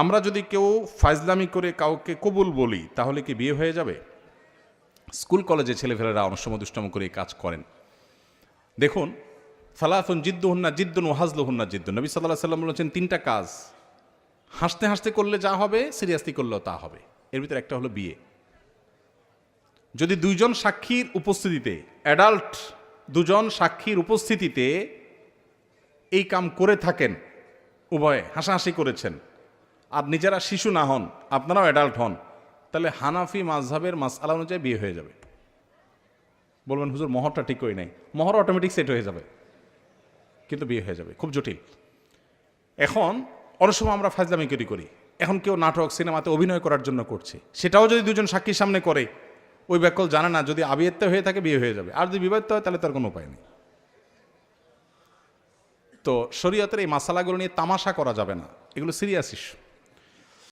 আমরা যদি কেউ ফাজলামি করে কাউকে কবুল বলি তাহলে কি বিয়ে হয়ে যাবে? স্কুল কলেজে ছেলেফেলেরা অনেক সময় দুষ্টম করে এই কাজ করেন। দেখুন, সালাতুন জিদ্দুহুন্না জিদ্দুন ওয়া হাজলুহুন্না জিদ্দুন। নবী সাল্লাল্লাহু আলাইহি ওয়াসাল্লাম বলেছেন তিনটা কাজ হাসতে হাসতে করলে যা হবে সিরিয়াসলি করলেও তা হবে। এর ভিতরে একটা হলো বিয়ে। যদি দুইজন সাক্ষীর উপস্থিতিতে, অ্যাডাল্ট দুজন সাক্ষীর উপস্থিতিতে এই কাম করে থাকেন, উভয়ে হাসাহাসি করেছেন, আর নিজেরা শিশু না হন, আপনারাও অ্যাডাল্ট হন, তাহলে হানাফি মাযহাবের মাসআলা অনুযায়ী বিয়ে হয়ে যাবে। বলবেন হুজুর মোহরটা ঠিক করি নাই। মোহর অটোমেটিক সেট হয়ে যাবে, কিন্তু বিয়ে হয়ে যাবে। খুব জটিল। এখন অনেক সময় আমরা ফাজলামি করি। এখন কেউ নাটক সিনেমাতে অভিনয় করার জন্য করছে, সেটাও যদি দুজন সাক্ষীর সামনে করে, ওই ব্যাকল জানে না, যদি আবিয়াত্ত হয়ে থাকে বিয়ে হয়ে যাবে, আর যদি বিবাহিত হয় তাহলে তার কোনো উপায় নেই। তো শরীয়তের এই মাসালাগুলো নিয়ে তামাশা করা যাবে না, এগুলো সিরিয়াস ইস্যু।